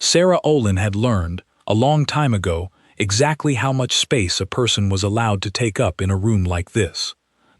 Sarah Olin had learned, a long time ago, exactly how much space a person was allowed to take up in a room like this.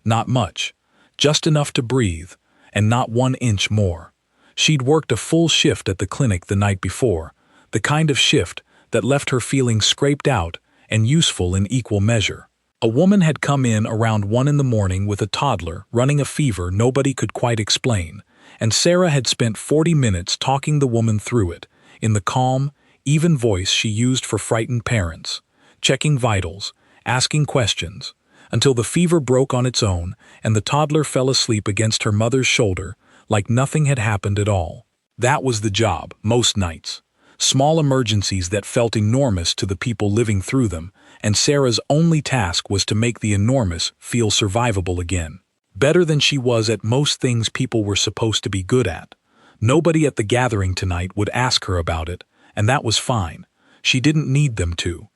Not much. Just enough to breathe, and not 1 inch more. She'd worked a full shift at the clinic the night before, the kind of shift that left her feeling scraped out and useful in equal measure. A woman had come in around 1 in the morning with a toddler running a fever nobody could quite explain, and Sarah had spent 40 minutes talking the woman through it, in the calm, even voice she used for frightened parents, checking vitals, asking questions, until the fever broke on its own and the toddler fell asleep against her mother's shoulder like nothing had happened at all. That was the job, most nights. Small emergencies that felt enormous to the people living through them, and Sarah's only task was to make the enormous feel survivable again. Better than she was at most things people were supposed to be good at. Nobody at the gathering tonight would ask her about it, and that was fine. She didn't need them to.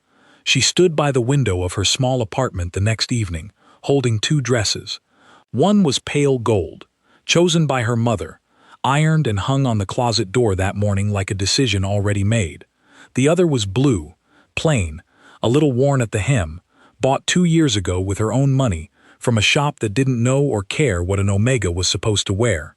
She stood by the window of her small apartment the next evening, holding 2 dresses. One was pale gold, chosen by her mother, ironed and hung on the closet door that morning like a decision already made. The other was blue, plain, a little worn at the hem, bought 2 years ago with her own money from a shop that didn't know or care what an Omega was supposed to wear.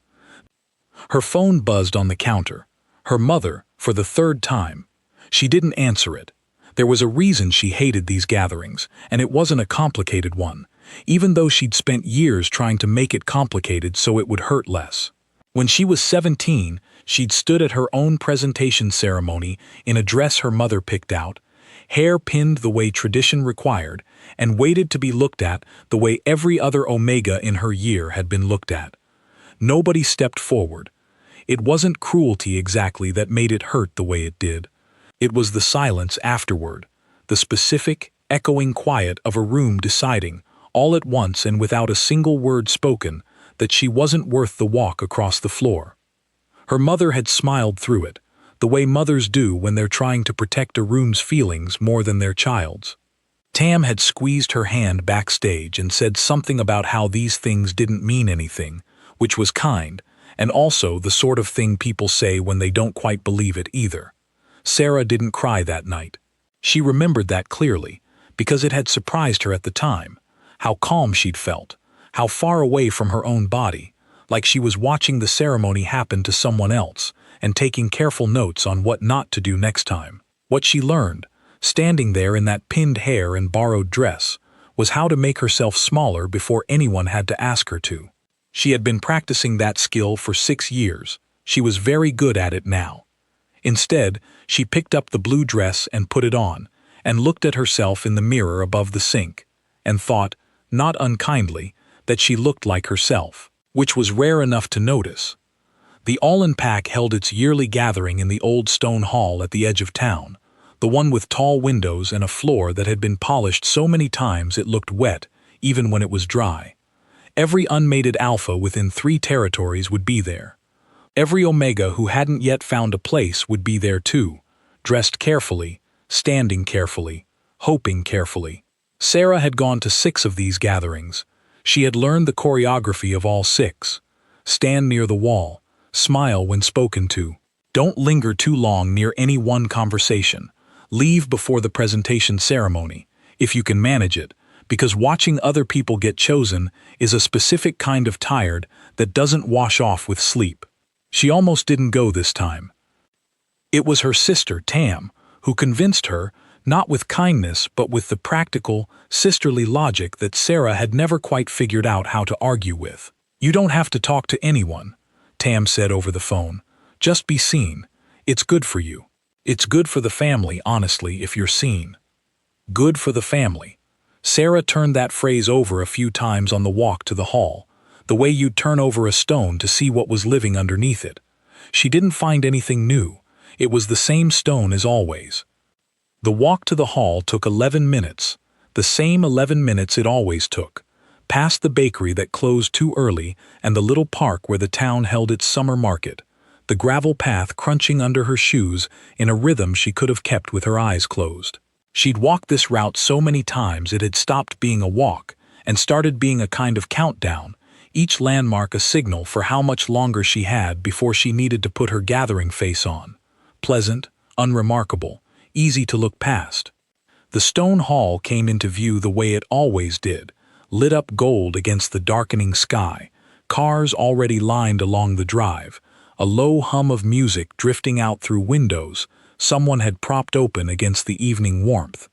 Her phone buzzed on the counter. Her mother, for the 3rd time. She didn't answer it. There was a reason she hated these gatherings, and it wasn't a complicated one, even though she'd spent years trying to make it complicated so it would hurt less. When she was 17, she'd stood at her own presentation ceremony in a dress her mother picked out, hair pinned the way tradition required, and waited to be looked at the way every other Omega in her year had been looked at. Nobody stepped forward. It wasn't cruelty exactly that made it hurt the way it did. It was the silence afterward, the specific, echoing quiet of a room deciding, all at once and without a single word spoken, that she wasn't worth the walk across the floor. Her mother had smiled through it, the way mothers do when they're trying to protect a room's feelings more than their child's. Tam had squeezed her hand backstage and said something about how these things didn't mean anything, which was kind, and also the sort of thing people say when they don't quite believe it either. Sarah didn't cry that night. She remembered that clearly, because it had surprised her at the time, how calm she'd felt, how far away from her own body, like she was watching the ceremony happen to someone else and taking careful notes on what not to do next time. What she learned, standing there in that pinned hair and borrowed dress, was how to make herself smaller before anyone had to ask her to. She had been practicing that skill for 6 years. She was very good at it now. Instead, she picked up the blue dress and put it on, and looked at herself in the mirror above the sink, and thought, not unkindly, that she looked like herself, which was rare enough to notice. The All-In Pack held its yearly gathering in the old stone hall at the edge of town, the one with tall windows and a floor that had been polished so many times it looked wet, even when it was dry. Every unmated alpha within 3 territories would be there. Every Omega who hadn't yet found a place would be there too, dressed carefully, standing carefully, hoping carefully. Sarah had gone to 6 of these gatherings. She had learned the choreography of all 6. Stand near the wall, smile when spoken to. Don't linger too long near any one conversation. Leave before the presentation ceremony, if you can manage it, because watching other people get chosen is a specific kind of tired that doesn't wash off with sleep. She almost didn't go this time. It was her sister, Tam, who convinced her, not with kindness but with the practical, sisterly logic that Sarah had never quite figured out how to argue with. "You don't have to talk to anyone," Tam said over the phone. "Just be seen. It's good for you. It's good for the family, honestly, if you're seen." Good for the family. Sarah turned that phrase over a few times on the walk to the hall, the way you'd turn over a stone to see what was living underneath it. She didn't find anything new. It was the same stone as always. The walk to the hall took 11 minutes, the same 11 minutes it always took, past the bakery that closed too early and the little park where the town held its summer market, the gravel path crunching under her shoes in a rhythm she could have kept with her eyes closed. She'd walked this route so many times it had stopped being a walk and started being a kind of countdown, each landmark a signal for how much longer she had before she needed to put her gathering face on. Pleasant, unremarkable, easy to look past. The stone hall came into view the way it always did, lit up gold against the darkening sky, cars already lined along the drive, a low hum of music drifting out through windows someone had propped open against the evening warmth.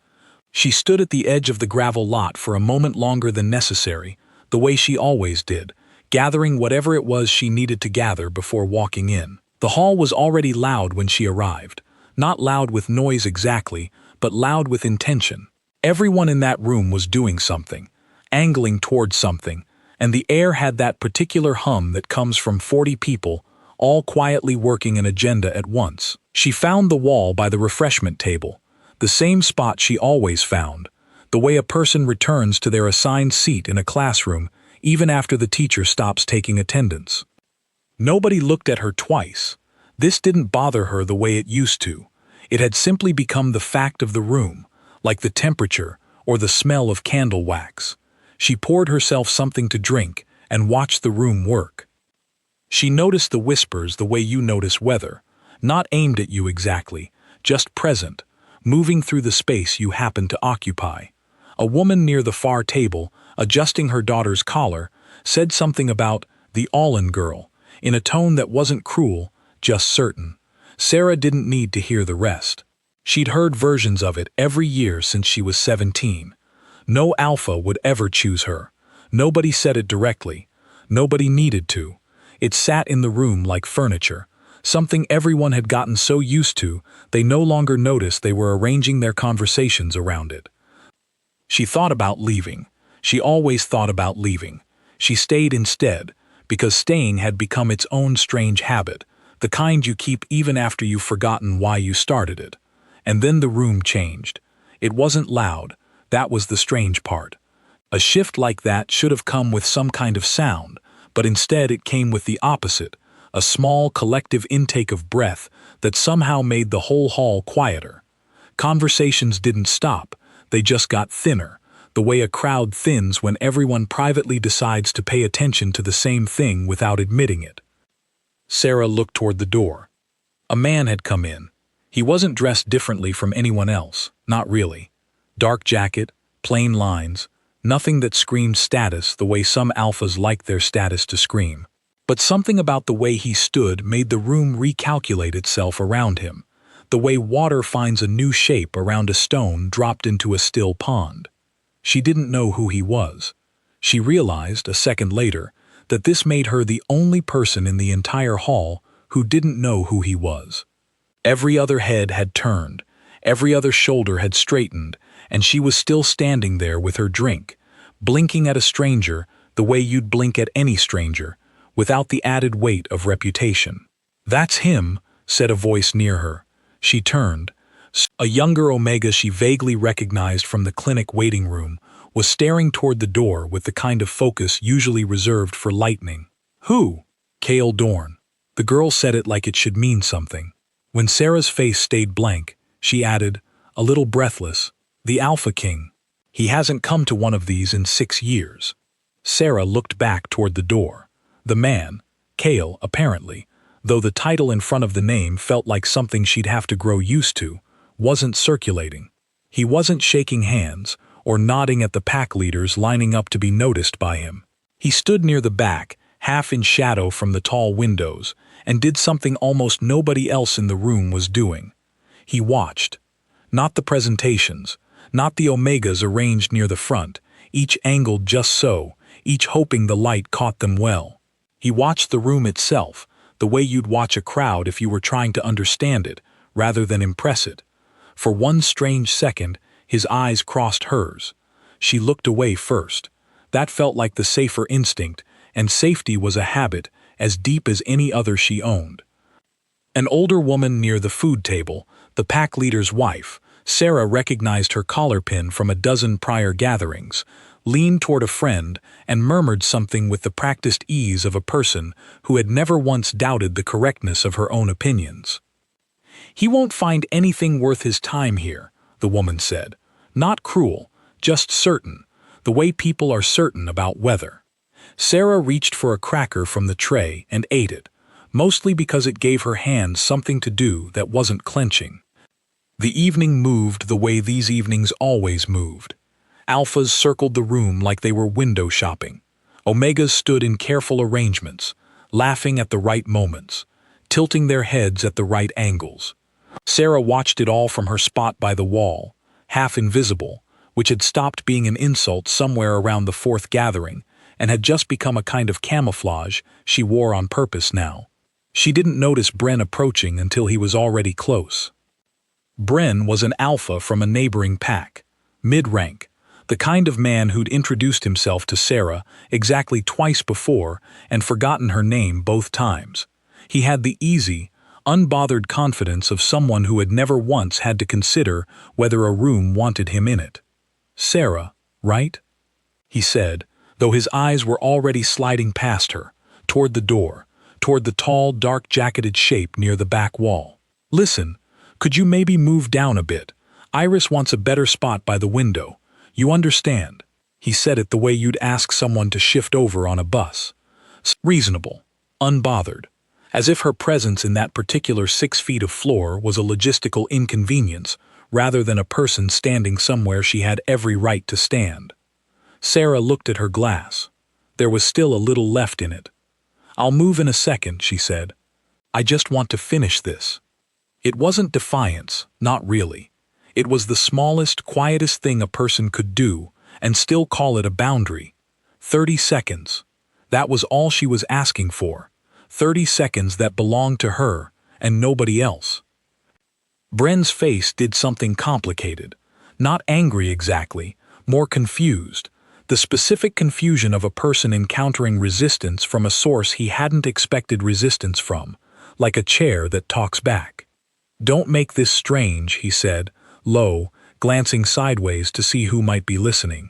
She stood at the edge of the gravel lot for a moment longer than necessary, the way she always did, gathering whatever it was she needed to gather before walking in. The hall was already loud when she arrived, not loud with noise exactly, but loud with intention. Everyone in that room was doing something, angling towards something, and the air had that particular hum that comes from 40 people, all quietly working an agenda at once. She found the wall by the refreshment table, the same spot she always found, the way a person returns to their assigned seat in a classroom even after the teacher stops taking attendance. Nobody looked at her twice. This didn't bother her the way it used to. It had simply become the fact of the room, like the temperature or the smell of candle wax. She poured herself something to drink and watched the room work. She noticed the whispers the way you notice weather, not aimed at you exactly, just present, moving through the space you happen to occupy. A woman near the far table, adjusting her daughter's collar, said something about the all-in girl, in a tone that wasn't cruel, just certain. Sarah didn't need to hear the rest. She'd heard versions of it every year since she was 17. No alpha would ever choose her. Nobody said it directly. Nobody needed to. It sat in the room like furniture, something everyone had gotten so used to they no longer noticed they were arranging their conversations around it. She thought about leaving. She always thought about leaving. She stayed instead, because staying had become its own strange habit, the kind you keep even after you've forgotten why you started it. And then the room changed. It wasn't loud. That was the strange part. A shift like that should have come with some kind of sound, but instead it came with the opposite, a small collective intake of breath that somehow made the whole hall quieter. Conversations didn't stop. They just got thinner, the way a crowd thins when everyone privately decides to pay attention to the same thing without admitting it. Sarah looked toward the door. A man had come in. He wasn't dressed differently from anyone else, not really. Dark jacket, plain lines, nothing that screamed status the way some alphas like their status to scream. But something about the way he stood made the room recalculate itself around him, the way water finds a new shape around a stone dropped into a still pond. She didn't know who he was. She realized, a second later, that this made her the only person in the entire hall who didn't know who he was. Every other head had turned, every other shoulder had straightened, and she was still standing there with her drink, blinking at a stranger the way you'd blink at any stranger, without the added weight of reputation. "That's him," said a voice near her. She turned. A younger Omega she vaguely recognized from the clinic waiting room was staring toward the door with the kind of focus usually reserved for lightning. "Who?" "Cale Dorn." The girl said it like it should mean something. When Sarah's face stayed blank, she added, a little breathless, "The Alpha King. He hasn't come to one of these in 6 years." Sarah looked back toward the door. The man, Cale apparently, though the title in front of the name felt like something she'd have to grow used to, wasn't circulating. He wasn't shaking hands or nodding at the pack leaders lining up to be noticed by him. He stood near the back, half in shadow from the tall windows, and did something almost nobody else in the room was doing. He watched. Not the presentations, not the Omegas arranged near the front, each angled just so, each hoping the light caught them well. He watched the room itself, the way you'd watch a crowd if you were trying to understand it, rather than impress it. For one strange second, his eyes crossed hers. She looked away first. That felt like the safer instinct, and safety was a habit as deep as any other she owned. An older woman near the food table, the pack leader's wife, Sarah recognized her collar pin from a dozen prior gatherings, leaned toward a friend and murmured something with the practiced ease of a person who had never once doubted the correctness of her own opinions. "He won't find anything worth his time here," the woman said. "Not cruel, just certain, the way people are certain about weather." Sarah reached for a cracker from the tray and ate it, mostly because it gave her hands something to do that wasn't clenching. The evening moved the way these evenings always moved. Alphas circled the room like they were window shopping. Omegas stood in careful arrangements, laughing at the right moments, tilting their heads at the right angles. Sarah watched it all from her spot by the wall, half invisible, which had stopped being an insult somewhere around the fourth gathering and had just become a kind of camouflage she wore on purpose now. She didn't notice Bren approaching until he was already close. Bren was an alpha from a neighboring pack, mid-rank, the kind of man who'd introduced himself to Sarah exactly twice before and forgotten her name both times. He had the easy, unbothered confidence of someone who had never once had to consider whether a room wanted him in it. "Sarah, right?" he said, though his eyes were already sliding past her, toward the door, toward the tall, dark-jacketed shape near the back wall. "Listen, could you maybe move down a bit? Iris wants a better spot by the window. You understand?" He said it the way you'd ask someone to shift over on a bus. Reasonable, unbothered, as if her presence in that particular 6 feet of floor was a logistical inconvenience rather than a person standing somewhere she had every right to stand. Sarah looked at her glass. There was still a little left in it. "I'll move in a second," she said. "I just want to finish this." It wasn't defiance, not really. It was the smallest, quietest thing a person could do and still call it a boundary. 30 seconds. That was all she was asking for. 30 seconds that belonged to her and nobody else. Bren's face did something complicated. Not angry exactly, more confused. The specific confusion of a person encountering resistance from a source he hadn't expected resistance from, like a chair that talks back. "Don't make this strange," he said, low, glancing sideways to see who might be listening.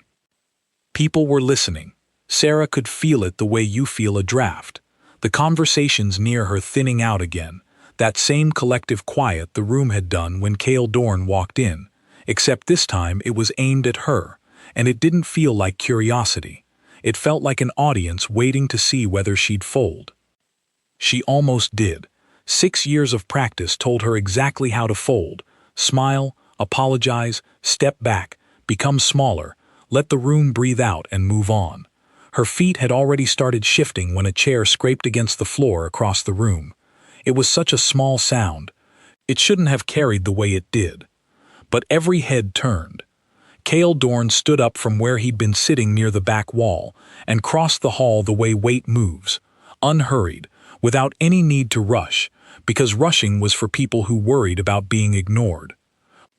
People were listening. Sarah could feel it the way you feel a draft. The conversations near her thinning out again, that same collective quiet the room had done when Cale Dorn walked in, except this time it was aimed at her, and it didn't feel like curiosity. It felt like an audience waiting to see whether she'd fold. She almost did. 6 years of practice told her exactly how to fold, smile, apologize, step back, become smaller, let the room breathe out and move on. Her feet had already started shifting when a chair scraped against the floor across the room. It was such a small sound. It shouldn't have carried the way it did. But every head turned. Cale Dorn stood up from where he'd been sitting near the back wall and crossed the hall the way weight moves, unhurried, without any need to rush, because rushing was for people who worried about being ignored.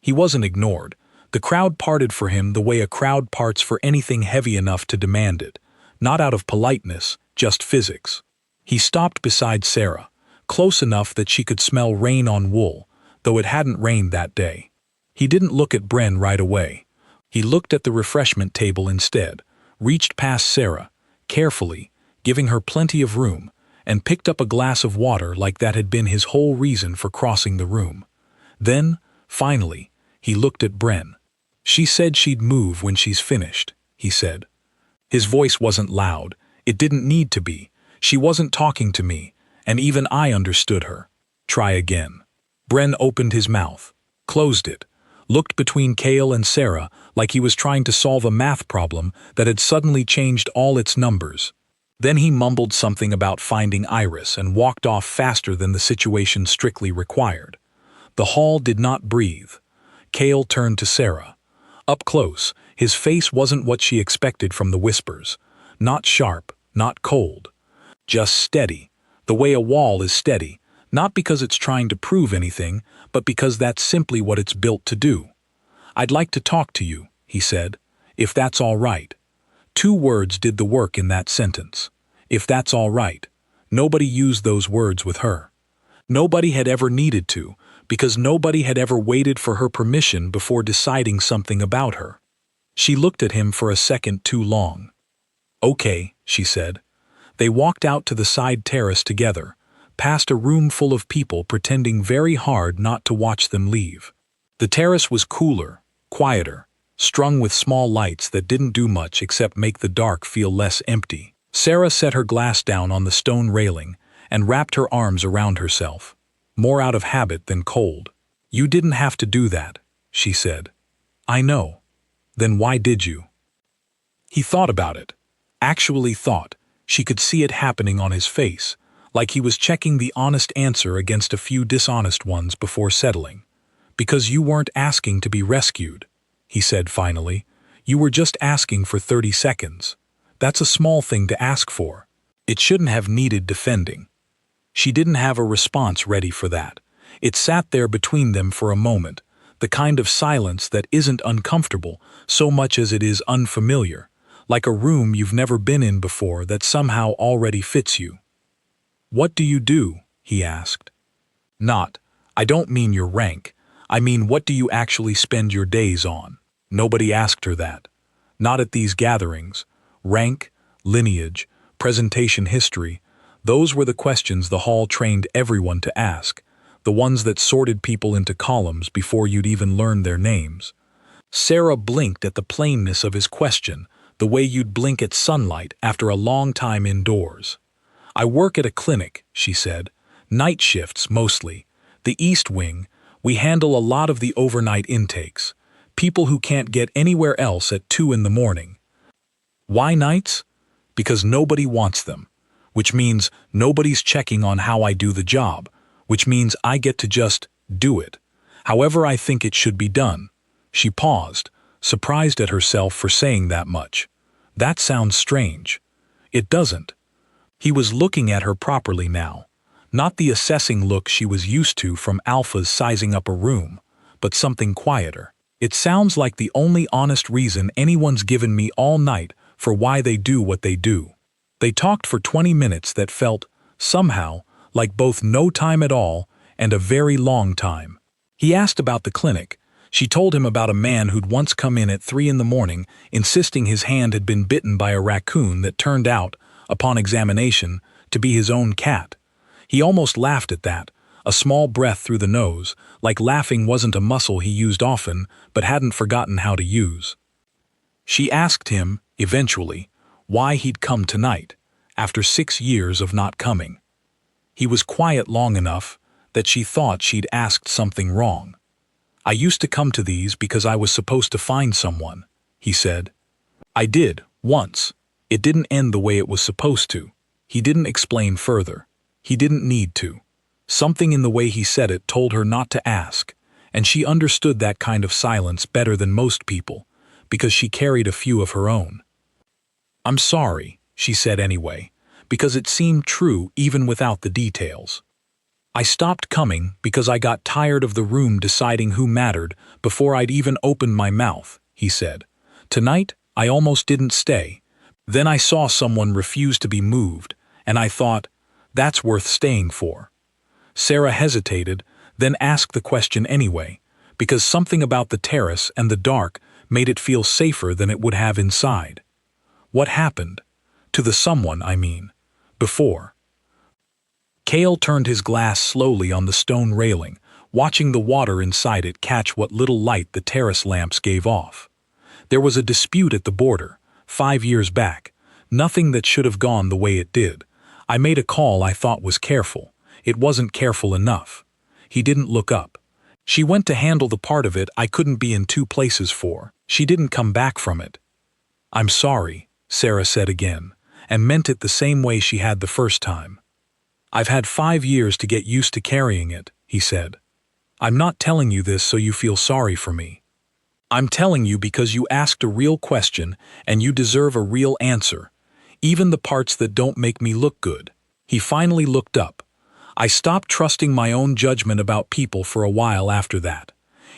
He wasn't ignored. The crowd parted for him the way a crowd parts for anything heavy enough to demand it, not out of politeness, just physics. He stopped beside Sarah, close enough that she could smell rain on wool, though it hadn't rained that day. He didn't look at Bren right away. He looked at the refreshment table instead, reached past Sarah, carefully, giving her plenty of room, and picked up a glass of water like that had been his whole reason for crossing the room. Then, finally, he looked at Bren. "She said she'd move when she's finished," he said. His voice wasn't loud. It didn't need to be. She wasn't talking to me, and even I understood her. "Try again." Bren opened his mouth, closed it, looked between Cale and Sarah like he was trying to solve a math problem that had suddenly changed all its numbers. Then he mumbled something about finding Iris and walked off faster than the situation strictly required. The hall did not breathe. Cale turned to Sarah. Up close, his face wasn't what she expected from the whispers. Not sharp, not cold. Just steady, the way a wall is steady, not because it's trying to prove anything, but because that's simply what it's built to do. "I'd like to talk to you," he said, "if that's all right." 2 words did the work in that sentence. If that's all right. Nobody used those words with her. Nobody had ever needed to, because nobody had ever waited for her permission before deciding something about her. She looked at him for a second too long. "Okay," she said. They walked out to the side terrace together, past a room full of people pretending very hard not to watch them leave. The terrace was cooler, quieter, strung with small lights that didn't do much except make the dark feel less empty. Sarah set her glass down on the stone railing and wrapped her arms around herself, more out of habit than cold. You didn't have to do that, she said. I know. Then why did you? He thought about it. Actually thought. She could see it happening on his face, like he was checking the honest answer against a few dishonest ones before settling. Because you weren't asking to be rescued, he said finally. You were just asking for 30 seconds. That's a small thing to ask for. It shouldn't have needed defending. She didn't have a response ready for that. It sat there between them for a moment, the kind of silence that isn't uncomfortable so much as it is unfamiliar, like a room you've never been in before that somehow already fits you. What do you do? He asked. Not, I don't mean your rank. I mean, what do you actually spend your days on? Nobody asked her that. Not at these gatherings. Rank, lineage, presentation history, those were the questions the hall trained everyone to ask, the ones that sorted people into columns before you'd even learned their names. Sarah blinked at the plainness of his question, the way you'd blink at sunlight after a long time indoors. I work at a clinic, she said. Night shifts, mostly. The East Wing, we handle a lot of the overnight intakes. People who can't get anywhere else at 2 in the morning. Why nights? Because nobody wants them. Which means nobody's checking on how I do the job, which means I get to just do it, however I think it should be done. She paused, surprised at herself for saying that much. That sounds strange. It doesn't. He was looking at her properly now, not the assessing look she was used to from alphas sizing up a room, but something quieter. It sounds like the only honest reason anyone's given me all night for why they do what they do. They talked for 20 minutes that felt, somehow, like both no time at all and a very long time. He asked about the clinic. She told him about a man who'd once come in at 3 in the morning, insisting his hand had been bitten by a raccoon that turned out, upon examination, to be his own cat. He almost laughed at that, a small breath through the nose, like laughing wasn't a muscle he used often but hadn't forgotten how to use. She asked him, eventually, why he'd come tonight, after 6 years of not coming. He was quiet long enough that she thought she'd asked something wrong. I used to come to these because I was supposed to find someone, he said. I did, once. It didn't end the way it was supposed to. He didn't explain further. He didn't need to. Something in the way he said it told her not to ask, and she understood that kind of silence better than most people, because she carried a few of her own. I'm sorry, she said anyway, because it seemed true even without the details. I stopped coming because I got tired of the room deciding who mattered before I'd even opened my mouth, he said. Tonight, I almost didn't stay. Then I saw someone refuse to be moved, and I thought, that's worth staying for. Sarah hesitated, then asked the question anyway, because something about the terrace and the dark made it feel safer than it would have inside. What happened? To the someone, I mean, before. Cale turned his glass slowly on the stone railing, watching the water inside it catch what little light the terrace lamps gave off. There was a dispute at the border, 5 years back, nothing that should have gone the way it did. I made a call I thought was careful. It wasn't careful enough. He didn't look up. She went to handle the part of it I couldn't be in 2 places for. She didn't come back from it. I'm sorry, Sarah said again, and meant it the same way she had the first time. I've had 5 years to get used to carrying it, he said. I'm not telling you this so you feel sorry for me. I'm telling you because you asked a real question and you deserve a real answer, even the parts that don't make me look good. He finally looked up. I stopped trusting my own judgment about people for a while after that.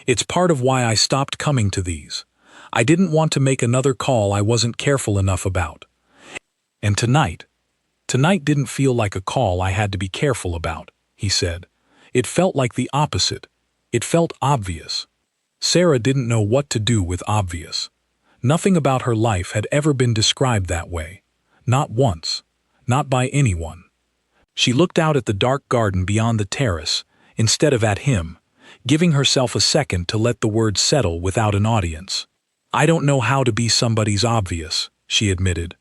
It's part of why I stopped coming to these. I didn't want to make another call I wasn't careful enough about. And tonight didn't feel like a call I had to be careful about, he said. It felt like the opposite. It felt obvious. Sarah didn't know what to do with obvious. Nothing about her life had ever been described that way. Not once. Not by anyone. She looked out at the dark garden beyond the terrace, instead of at him, giving herself a second to let the words settle without an audience. I don't know how to be somebody's obvious, she admitted.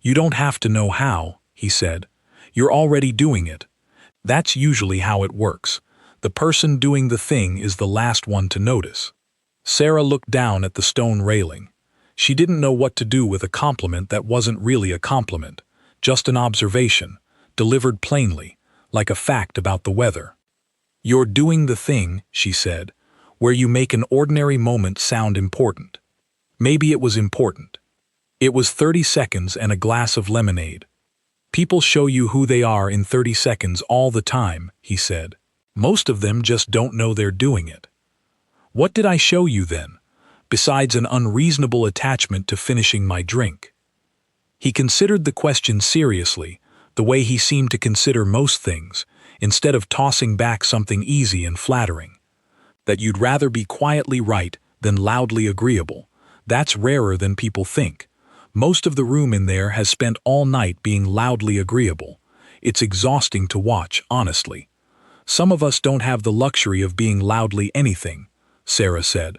You don't have to know how, he said. You're already doing it. That's usually how it works. The person doing the thing is the last one to notice. Sarah looked down at the stone railing. She didn't know what to do with a compliment that wasn't really a compliment, just an observation, delivered plainly, like a fact about the weather. "You're doing the thing," she said, "where you make an ordinary moment sound important." Maybe it was important. It was 30 seconds and a glass of lemonade. "People show you who they are in 30 seconds all the time," he said. "Most of them just don't know they're doing it." "What did I show you then, besides an unreasonable attachment to finishing my drink?" He considered the question seriously, the way he seemed to consider most things, instead of tossing back something easy and flattering. "That you'd rather be quietly right than loudly agreeable. That's rarer than people think. Most of the room in there has spent all night being loudly agreeable. It's exhausting to watch, honestly. Some of us don't have the luxury of being loudly anything," Sarah said.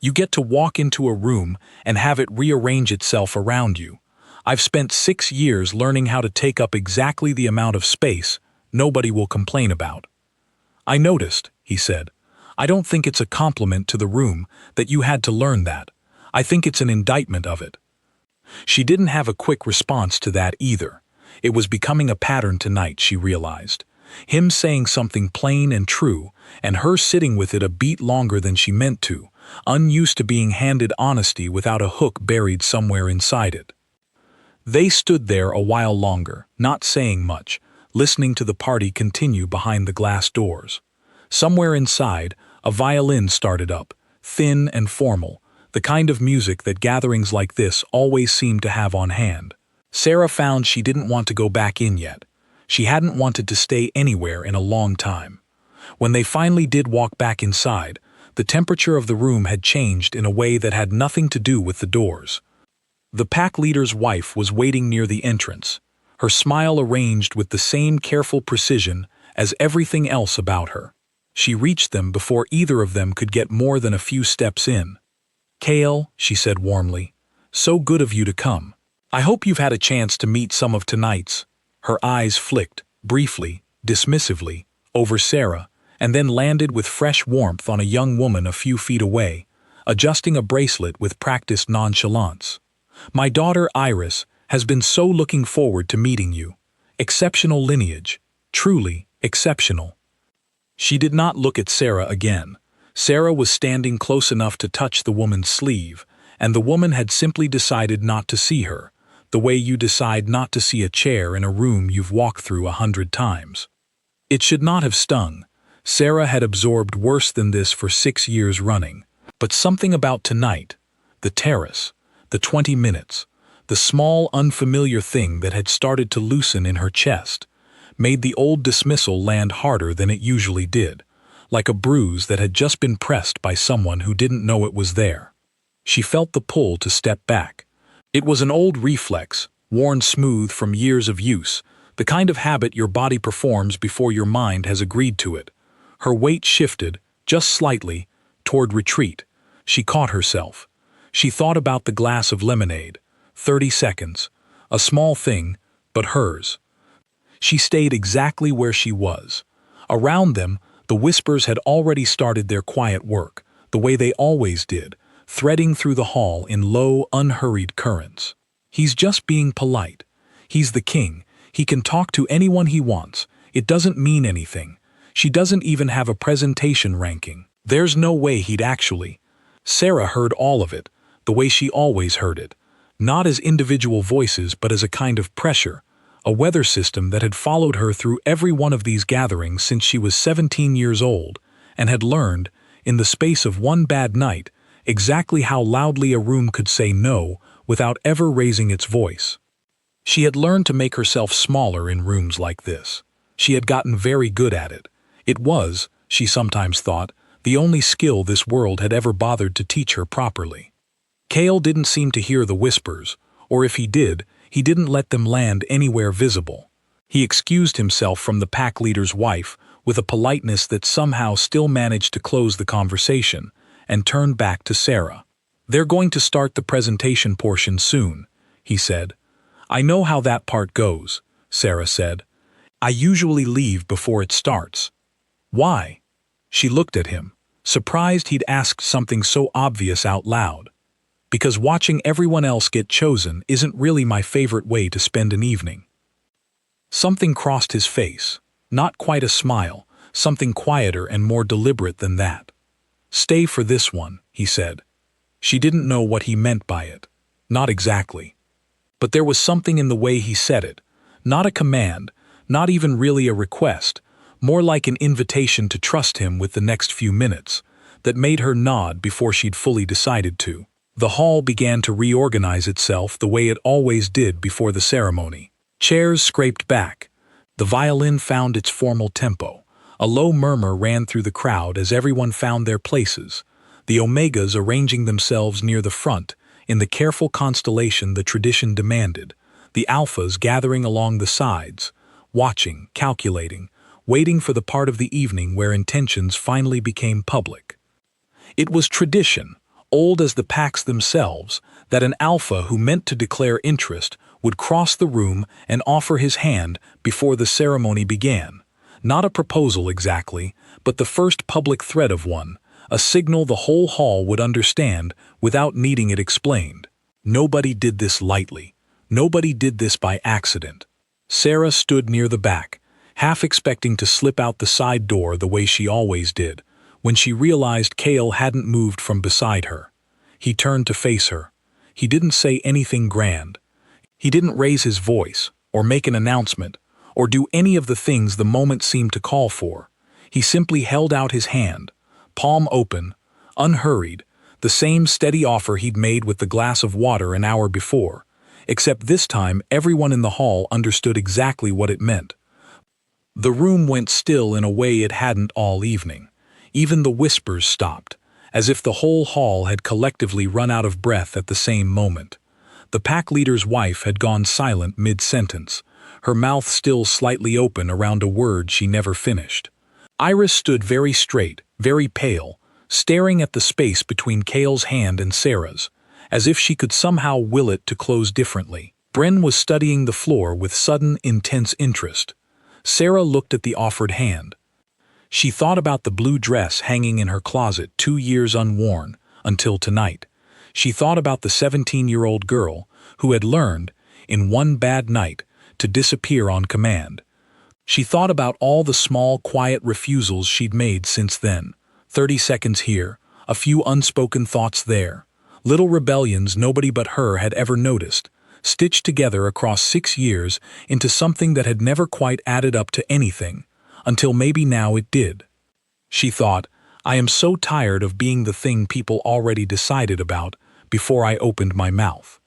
"You get to walk into a room and have it rearrange itself around you. I've spent 6 years learning how to take up exactly the amount of space nobody will complain about." "I noticed," he said. "I don't think it's a compliment to the room that you had to learn that. I think it's an indictment of it." She didn't have a quick response to that either. It was becoming a pattern tonight, she realized. Him saying something plain and true, and her sitting with it a beat longer than she meant to, unused to being handed honesty without a hook buried somewhere inside it. They stood there a while longer, not saying much, listening to the party continue behind the glass doors. Somewhere inside, a violin started up, thin and formal, the kind of music that gatherings like this always seem to have on hand. Sarah found she didn't want to go back in yet. She hadn't wanted to stay anywhere in a long time. When they finally did walk back inside, the temperature of the room had changed in a way that had nothing to do with the doors. The pack leader's wife was waiting near the entrance, her smile arranged with the same careful precision as everything else about her. She reached them before either of them could get more than a few steps in. "Cale," she said warmly, "so good of you to come. I hope you've had a chance to meet some of tonight's." Her eyes flicked, briefly, dismissively, over Sarah, and then landed with fresh warmth on a young woman a few feet away, adjusting a bracelet with practiced nonchalance. "My daughter Iris has been so looking forward to meeting you. Exceptional lineage, truly exceptional." She did not look at Sarah again. Sarah was standing close enough to touch the woman's sleeve, and the woman had simply decided not to see her, the way you decide not to see a chair in a room you've walked through 100 times. It should not have stung. Sarah had absorbed worse than this for 6 years running. But something about tonight, the terrace, the 20 minutes, the small unfamiliar thing that had started to loosen in her chest, made the old dismissal land harder than it usually did, like a bruise that had just been pressed by someone who didn't know it was there. She felt the pull to step back. It was an old reflex, worn smooth from years of use, the kind of habit your body performs before your mind has agreed to it. Her weight shifted, just slightly, toward retreat. She caught herself. She thought about the glass of lemonade. 30 seconds. A small thing, but hers. She stayed exactly where she was. Around them, the whispers had already started their quiet work, the way they always did, threading through the hall in low, unhurried currents. "He's just being polite. He's the king. He can talk to anyone he wants. It doesn't mean anything. She doesn't even have a presentation ranking. There's no way he'd actually." Sarah heard all of it, the way she always heard it, not as individual voices but as a kind of pressure, a weather system that had followed her through every one of these gatherings since she was 17 years old, and had learned, in the space of one bad night, exactly how loudly a room could say no without ever raising its voice. She had learned to make herself smaller in rooms like this. She had gotten very good at it. It was, she sometimes thought, the only skill this world had ever bothered to teach her properly. Cale didn't seem to hear the whispers, or if he did, he didn't let them land anywhere visible. He excused himself from the pack leader's wife with a politeness that somehow still managed to close the conversation, and turned back to Sarah. "They're going to start the presentation portion soon," he said. "I know how that part goes," Sarah said. "I usually leave before it starts." "Why?" She looked at him, surprised he'd asked something so obvious out loud. Because watching everyone else get chosen isn't really my favorite way to spend an evening. Something crossed his face, not quite a smile, something quieter and more deliberate than that. "Stay for this one," he said. She didn't know what he meant by it. Not exactly. But there was something in the way he said it, not a command, not even really a request, more like an invitation to trust him with the next few minutes, that made her nod before she'd fully decided to. The hall began to reorganize itself the way it always did before the ceremony. Chairs scraped back. The violin found its formal tempo. A low murmur ran through the crowd as everyone found their places, the omegas arranging themselves near the front in the careful constellation the tradition demanded, the alphas gathering along the sides, watching, calculating, waiting for the part of the evening where intentions finally became public. It was tradition, old as the packs themselves, that an alpha who meant to declare interest would cross the room and offer his hand before the ceremony began. Not a proposal exactly, but the first public threat of one, a signal the whole hall would understand without needing it explained. Nobody did this lightly. Nobody did this by accident. Sarah stood near the back, half expecting to slip out the side door the way she always did, when she realized Cale hadn't moved from beside her. He turned to face her. He didn't say anything grand. He didn't raise his voice, or make an announcement, or do any of the things the moment seemed to call for. He simply held out his hand, palm open, unhurried, the same steady offer he'd made with the glass of water an hour before, except this time everyone in the hall understood exactly what it meant. The room went still in a way it hadn't all evening. Even the whispers stopped, as if the whole hall had collectively run out of breath at the same moment. The pack leader's wife had gone silent mid-sentence, her mouth still slightly open around a word she never finished. Iris stood very straight, very pale, staring at the space between Cale's hand and Sarah's, as if she could somehow will it to close differently. Bren was studying the floor with sudden, intense interest. Sarah looked at the offered hand. She thought about the blue dress hanging in her closet 2 years unworn, until tonight. She thought about the 17-year-old girl who had learned, in one bad night, to disappear on command. She thought about all the small, quiet refusals she'd made since then. 30 seconds here, a few unspoken thoughts there. Little rebellions nobody but her had ever noticed, stitched together across 6 years into something that had never quite added up to anything, until maybe now it did. She thought, I am so tired of being the thing people already decided about before I opened my mouth.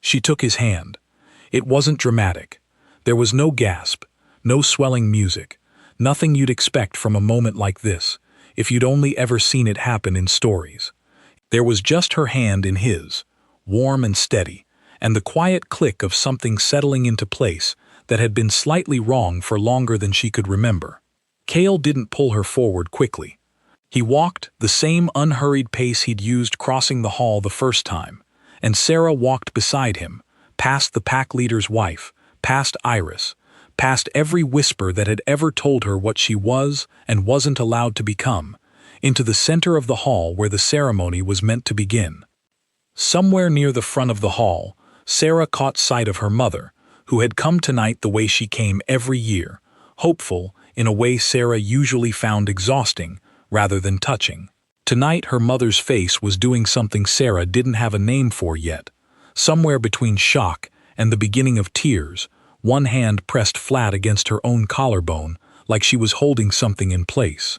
She took his hand. It wasn't dramatic. There was no gasp, no swelling music, nothing you'd expect from a moment like this, if you'd only ever seen it happen in stories. There was just her hand in his, warm and steady, and the quiet click of something settling into place that had been slightly wrong for longer than she could remember. Cale didn't pull her forward quickly. He walked the same unhurried pace he'd used crossing the hall the first time, and Sarah walked beside him, past the pack leader's wife, past Iris, past every whisper that had ever told her what she was and wasn't allowed to become, into the center of the hall where the ceremony was meant to begin. Somewhere near the front of the hall, Sarah caught sight of her mother, who had come tonight the way she came every year, hopeful in a way Sarah usually found exhausting rather than touching. Tonight her mother's face was doing something Sarah didn't have a name for yet. Somewhere between shock and the beginning of tears, one hand pressed flat against her own collarbone like she was holding something in place.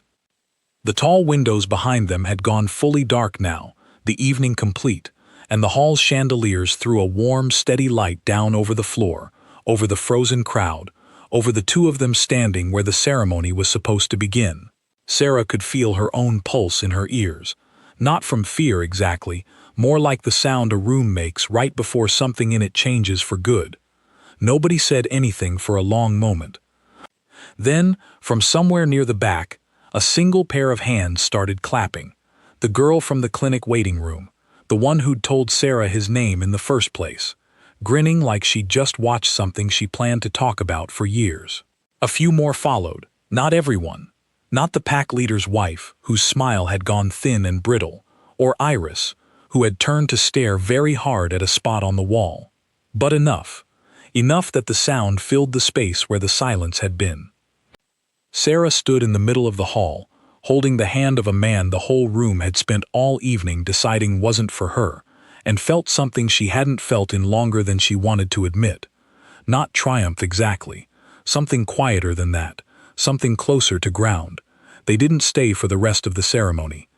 The tall windows behind them had gone fully dark now, the evening complete, and the hall's chandeliers threw a warm, steady light down over the floor, over the frozen crowd, over the two of them standing where the ceremony was supposed to begin. Sarah could feel her own pulse in her ears, not from fear exactly, more like the sound a room makes right before something in it changes for good. Nobody said anything for a long moment. Then, from somewhere near the back, a single pair of hands started clapping. The girl from the clinic waiting room, the one who'd told Sarah his name in the first place, grinning like she'd just watched something she planned to talk about for years. A few more followed, not everyone. Not the pack leader's wife, whose smile had gone thin and brittle, or Iris, who had turned to stare very hard at a spot on the wall. But enough. Enough that the sound filled the space where the silence had been. Sarah stood in the middle of the hall, holding the hand of a man the whole room had spent all evening deciding wasn't for her, and felt something she hadn't felt in longer than she wanted to admit. Not triumph exactly. Something quieter than that. Something closer to ground. They didn't stay for the rest of the ceremony.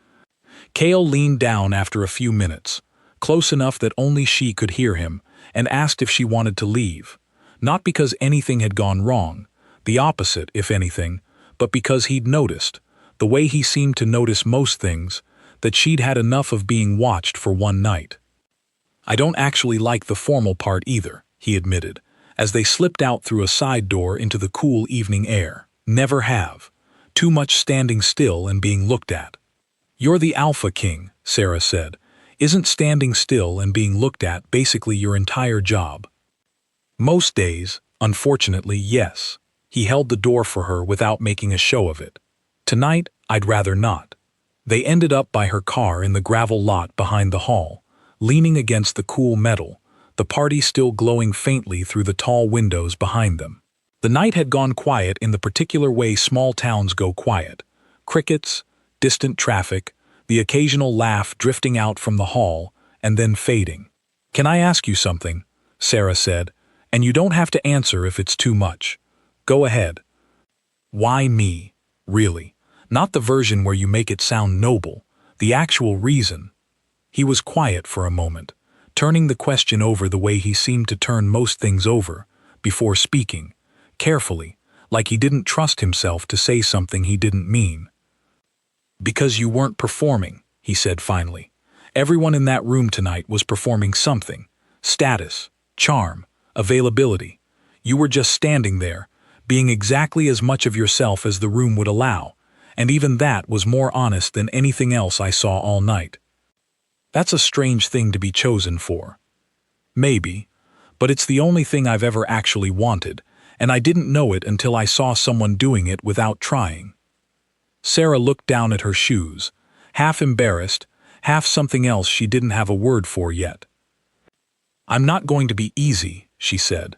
Cale leaned down after a few minutes, close enough that only she could hear him, and asked if she wanted to leave. Not because anything had gone wrong, the opposite, if anything, but because he'd noticed, the way he seemed to notice most things, that she'd had enough of being watched for one night. I don't actually like the formal part either, he admitted, as they slipped out through a side door into the cool evening air. Never have. Too much standing still and being looked at. You're the Alpha King, Sarah said. Isn't standing still and being looked at basically your entire job? Most days, unfortunately, yes. He held the door for her without making a show of it. Tonight, I'd rather not. They ended up by her car in the gravel lot behind the hall, leaning against the cool metal, the party still glowing faintly through the tall windows behind them. The night had gone quiet in the particular way small towns go quiet. Crickets, distant traffic, the occasional laugh drifting out from the hall, and then fading. "Can I ask you something?" Sarah said, "and you don't have to answer if it's too much. Go ahead." "Why me? Really? Not the version where you make it sound noble, the actual reason." He was quiet for a moment, turning the question over the way he seemed to turn most things over, before speaking, carefully, like he didn't trust himself to say something he didn't mean. "Because you weren't performing," he said finally. "Everyone in that room tonight was performing something. Status, charm, availability. You were just standing there, being exactly as much of yourself as the room would allow, and even that was more honest than anything else I saw all night." That's a strange thing to be chosen for. Maybe, but it's the only thing I've ever actually wanted, and I didn't know it until I saw someone doing it without trying. Sarah looked down at her shoes, half embarrassed, half something else she didn't have a word for yet. "I'm not going to be easy," she said.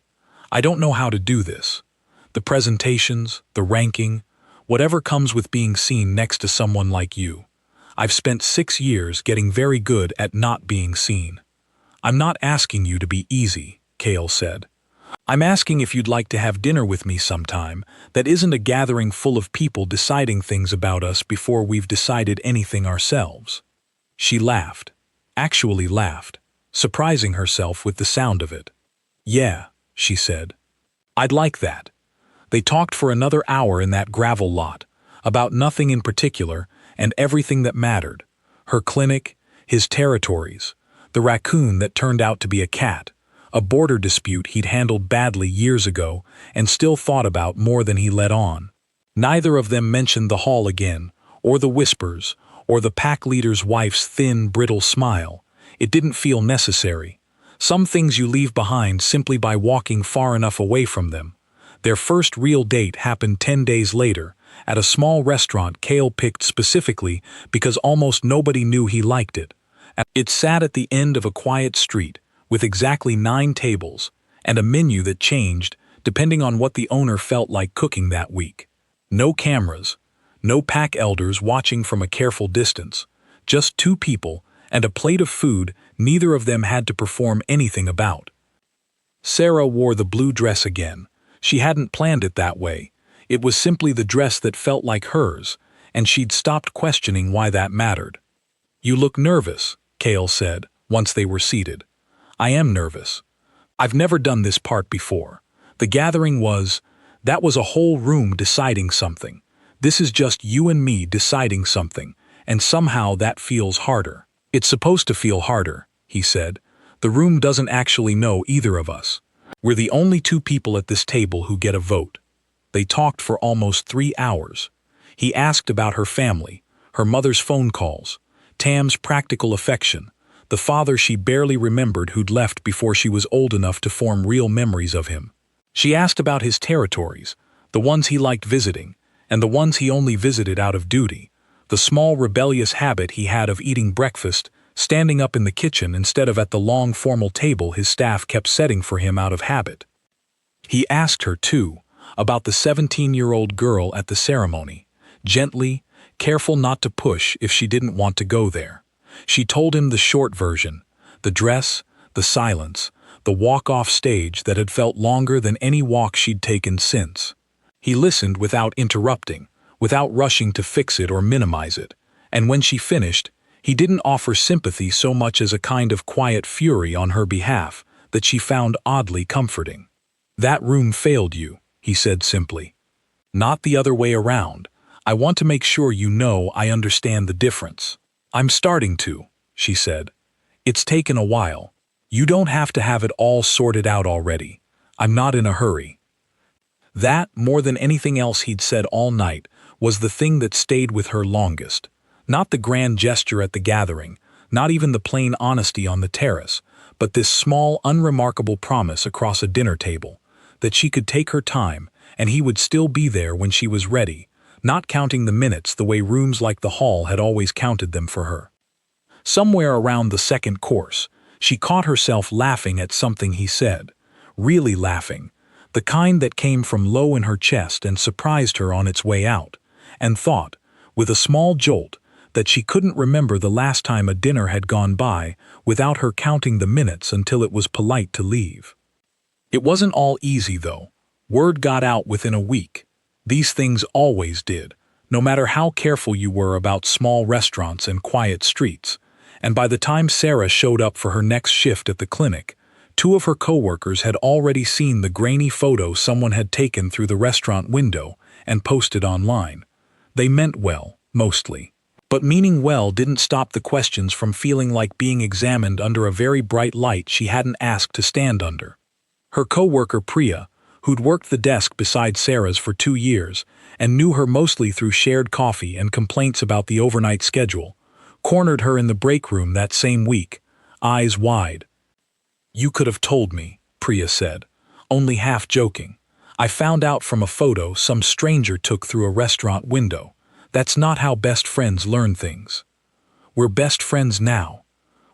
"I don't know how to do this. The presentations, the ranking, whatever comes with being seen next to someone like you. I've spent 6 years getting very good at not being seen." "I'm not asking you to be easy," Cale said. "I'm asking if you'd like to have dinner with me sometime that isn't a gathering full of people deciding things about us before we've decided anything ourselves." She laughed, actually laughed, surprising herself with the sound of it. "Yeah," she said. "I'd like that." They talked for another hour in that gravel lot, about nothing in particular and everything that mattered. Her clinic, his territories, the raccoon that turned out to be a cat, a border dispute he'd handled badly years ago and still thought about more than he let on. Neither of them mentioned the hall again, or the whispers, or the pack leader's wife's thin, brittle smile. It didn't feel necessary. Some things you leave behind simply by walking far enough away from them. Their first real date happened 10 days later, at a small restaurant Cale picked specifically because almost nobody knew he liked it. It sat at the end of a quiet street, with exactly 9 tables, and a menu that changed depending on what the owner felt like cooking that week. No cameras, no pack elders watching from a careful distance, just 2 people and a plate of food neither of them had to perform anything about. Sarah wore the blue dress again. She hadn't planned it that way. It was simply the dress that felt like hers, and she'd stopped questioning why that mattered. "You look nervous," Cale said, once they were seated. "I am nervous. I've never done this part before. The gathering that was a whole room deciding something. This is just you and me deciding something, and somehow that feels harder." "It's supposed to feel harder," he said. "The room doesn't actually know either of us. We're the only 2 people at this table who get a vote." They talked for almost 3 hours. He asked about her family, her mother's phone calls, Tam's practical affection, the father she barely remembered who'd left before she was old enough to form real memories of him. She asked about his territories, the ones he liked visiting, and the ones he only visited out of duty. The small rebellious habit he had of eating breakfast, standing up in the kitchen instead of at the long formal table his staff kept setting for him out of habit. He asked her, too, about the 17-year-old girl at the ceremony, gently, careful not to push if she didn't want to go there. She told him the short version, the dress, the silence, the walk off stage that had felt longer than any walk she'd taken since. He listened without interrupting, without rushing to fix it or minimize it, and when she finished, he didn't offer sympathy so much as a kind of quiet fury on her behalf that she found oddly comforting. "That room failed you," he said simply. "Not the other way around. I want to make sure you know I understand the difference." "I'm starting to," she said. "It's taken a while. You don't have to have it all sorted out already. I'm not in a hurry." That, more than anything else he'd said all night, was the thing that stayed with her longest. Not the grand gesture at the gathering, not even the plain honesty on the terrace, but this small, unremarkable promise across a dinner table, that she could take her time and he would still be there when she was ready, not counting the minutes the way rooms like the hall had always counted them for her. Somewhere around the second course, she caught herself laughing at something he said, really laughing, the kind that came from low in her chest and surprised her on its way out, and thought, with a small jolt, that she couldn't remember the last time a dinner had gone by without her counting the minutes until it was polite to leave. It wasn't all easy, though. Word got out within a week. These things always did, no matter how careful you were about small restaurants and quiet streets. And by the time Sarah showed up for her next shift at the clinic, 2 of her coworkers had already seen the grainy photo someone had taken through the restaurant window and posted online. They meant well, mostly. But meaning well didn't stop the questions from feeling like being examined under a very bright light she hadn't asked to stand under. Her coworker Priya, who'd worked the desk beside Sarah's for 2 years and knew her mostly through shared coffee and complaints about the overnight schedule, cornered her in the break room that same week, eyes wide. "You could have told me," Priya said, only half joking. "I found out from a photo some stranger took through a restaurant window. That's not how best friends learn things. We're best friends now.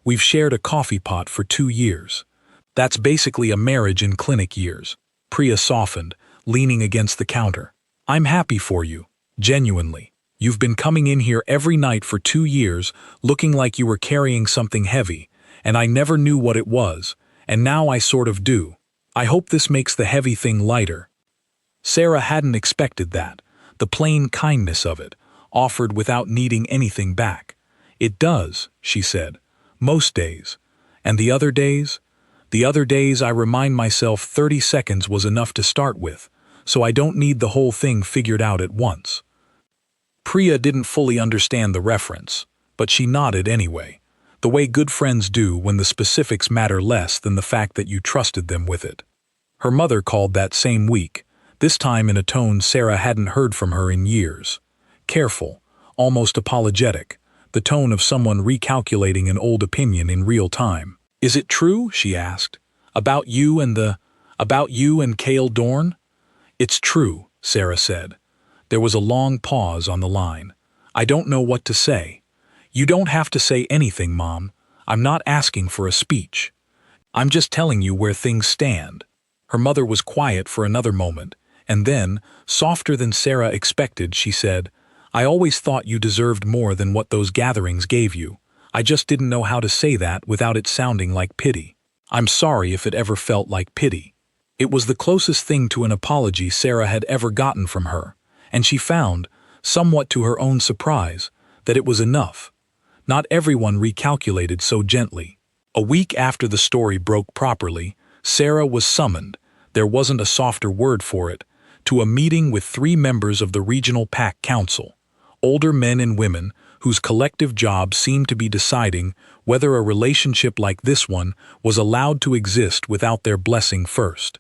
We've shared a coffee pot for 2 years. That's basically a marriage in clinic years." Priya softened, leaning against the counter. "I'm happy for you, genuinely. You've been coming in here every night for 2 years, looking like you were carrying something heavy, and I never knew what it was, and now I sort of do. I hope this makes the heavy thing lighter." Sarah hadn't expected that, the plain kindness of it, offered without needing anything back. "It does," she said. "Most days. And the other days? The other days I remind myself 30 seconds was enough to start with, so I don't need the whole thing figured out at once." Priya didn't fully understand the reference, but she nodded anyway, the way good friends do when the specifics matter less than the fact that you trusted them with it. Her mother called that same week, this time in a tone Sarah hadn't heard from her in years. Careful, almost apologetic, the tone of someone recalculating an old opinion in real time. "Is it true?" she asked. About you and Cale Dorn?" "It's true," Sarah said. There was a long pause on the line. "I don't know what to say." "You don't have to say anything, Mom. I'm not asking for a speech. I'm just telling you where things stand." Her mother was quiet for another moment, and then, softer than Sarah expected, she said, "I always thought you deserved more than what those gatherings gave you. I just didn't know how to say that without it sounding like pity. I'm sorry if it ever felt like pity." It was the closest thing to an apology Sarah had ever gotten from her, and she found, somewhat to her own surprise, that it was enough. Not everyone recalculated so gently. A week after the story broke properly, Sarah was summoned, there wasn't a softer word for it, to a meeting with 3 members of the Regional PAC Council, older men and women whose collective job seemed to be deciding whether a relationship like this one was allowed to exist without their blessing first.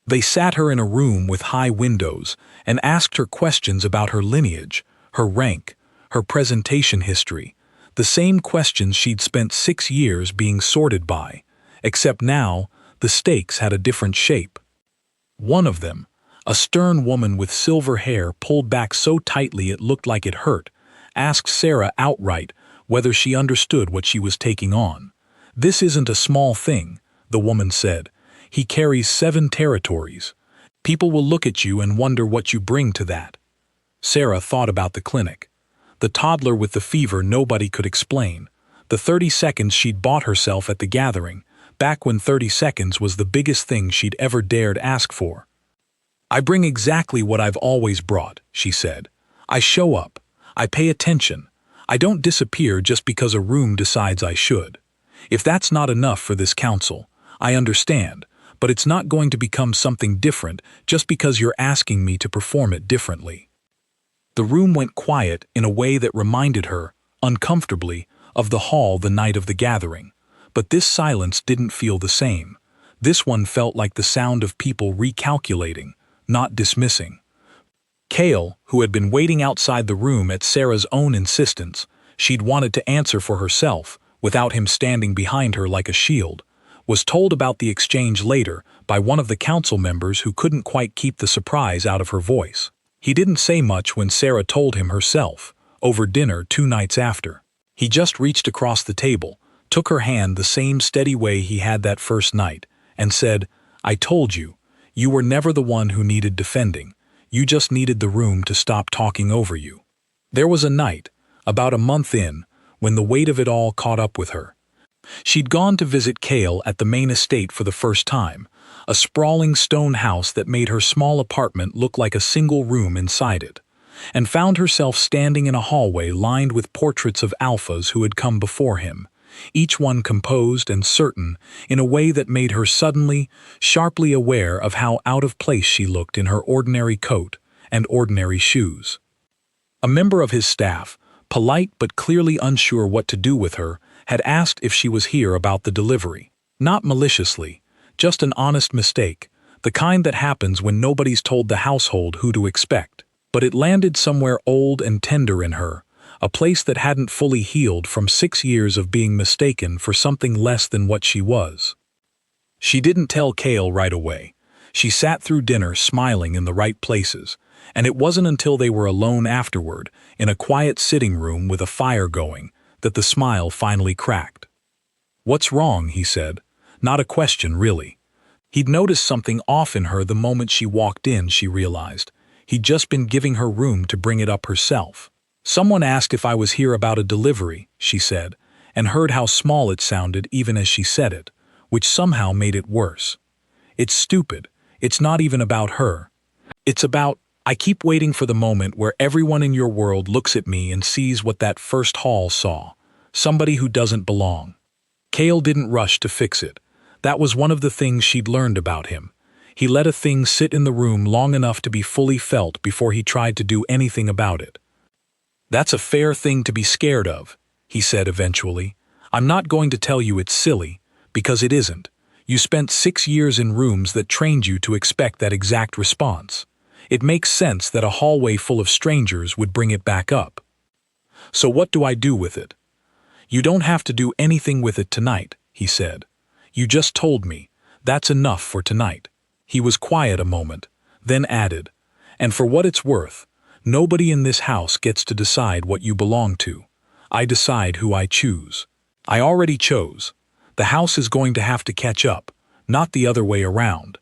They sat her in a room with high windows and asked her questions about her lineage, her rank, her presentation history, the same questions she'd spent 6 years being sorted by, except now the stakes had a different shape. One of them, A stern woman with silver hair pulled back so tightly it looked like it hurt, asked Sarah outright whether she understood what she was taking on. "This isn't a small thing," the woman said. "He carries 7 territories. People will look at you and wonder what you bring to that." Sarah thought about the clinic. The toddler with the fever nobody could explain. The 30 seconds she'd bought herself at the gathering, back when 30 seconds was the biggest thing she'd ever dared ask for. "I bring exactly what I've always brought," she said. "I show up. I pay attention. I don't disappear just because a room decides I should. If that's not enough for this council, I understand, but it's not going to become something different just because you're asking me to perform it differently." The room went quiet in a way that reminded her, uncomfortably, of the hall the night of the gathering. But this silence didn't feel the same. This one felt like the sound of people recalculating, not dismissing. Cale, who had been waiting outside the room at Sarah's own insistence, she'd wanted to answer for herself, without him standing behind her like a shield, was told about the exchange later by one of the council members who couldn't quite keep the surprise out of her voice. He didn't say much when Sarah told him herself, over dinner 2 nights after. He just reached across the table, took her hand the same steady way he had that first night, and said, "I told you, you were never the one who needed defending. You just needed the room to stop talking over you." There was a night, about a month in, when the weight of it all caught up with her. She'd gone to visit Cale at the main estate for the first time, a sprawling stone house that made her small apartment look like a single room inside it, and found herself standing in a hallway lined with portraits of alphas who had come before him, each one composed and certain in a way that made her suddenly, sharply aware of how out of place she looked in her ordinary coat and ordinary shoes. A member of his staff, polite but clearly unsure what to do with her, had asked if she was here about the delivery. Not maliciously, just an honest mistake, the kind that happens when nobody's told the household who to expect. But it landed somewhere old and tender in her, a place that hadn't fully healed from 6 years of being mistaken for something less than what she was. She didn't tell Cale right away. She sat through dinner smiling in the right places, and it wasn't until they were alone afterward, in a quiet sitting room with a fire going, that the smile finally cracked. "What's wrong?" he said. Not a question, really. He'd noticed something off in her the moment she walked in, she realized. He'd just been giving her room to bring it up herself. "Someone asked if I was here about a delivery," she said, and heard how small it sounded even as she said it, which somehow made it worse. "It's stupid. It's not even about her. It's about, I keep waiting for the moment where everyone in your world looks at me and sees what that first hall saw. Somebody who doesn't belong." Cale didn't rush to fix it. That was one of the things she'd learned about him. He let a thing sit in the room long enough to be fully felt before he tried to do anything about it. "That's a fair thing to be scared of," he said eventually. "I'm not going to tell you it's silly, because it isn't. You spent 6 years in rooms that trained you to expect that exact response. It makes sense that a hallway full of strangers would bring it back up. So what do I do with it?" "You don't have to do anything with it tonight," he said. "You just told me. That's enough for tonight." He was quiet a moment, then added, "And for what it's worth, nobody in this house gets to decide what you belong to. I decide who I choose. I already chose. The house is going to have to catch up, not the other way around."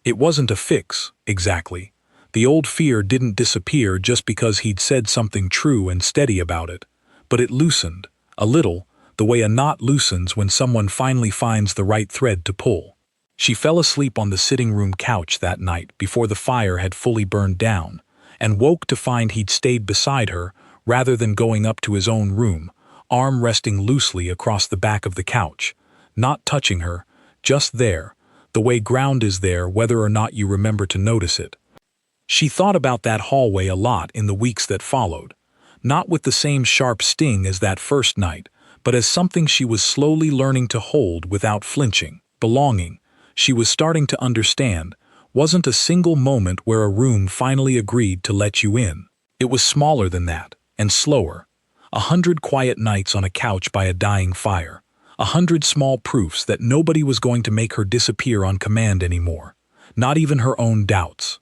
It wasn't a fix, exactly. The old fear didn't disappear just because he'd said something true and steady about it, but it loosened, a little, the way a knot loosens when someone finally finds the right thread to pull. She fell asleep on the sitting room couch that night before the fire had fully burned down, and woke to find he'd stayed beside her rather than going up to his own room, arm resting loosely across the back of the couch, not touching her, just there, the way ground is there whether or not you remember to notice it. She thought about that hallway a lot in the weeks that followed, not with the same sharp sting as that first night, but as something she was slowly learning to hold without flinching. Belonging, she was starting to understand, wasn't a single moment where a room finally agreed to let you in. It was smaller than that, and slower. 100 quiet nights on a couch by a dying fire. 100 small proofs that nobody was going to make her disappear on command anymore, not even her own doubts.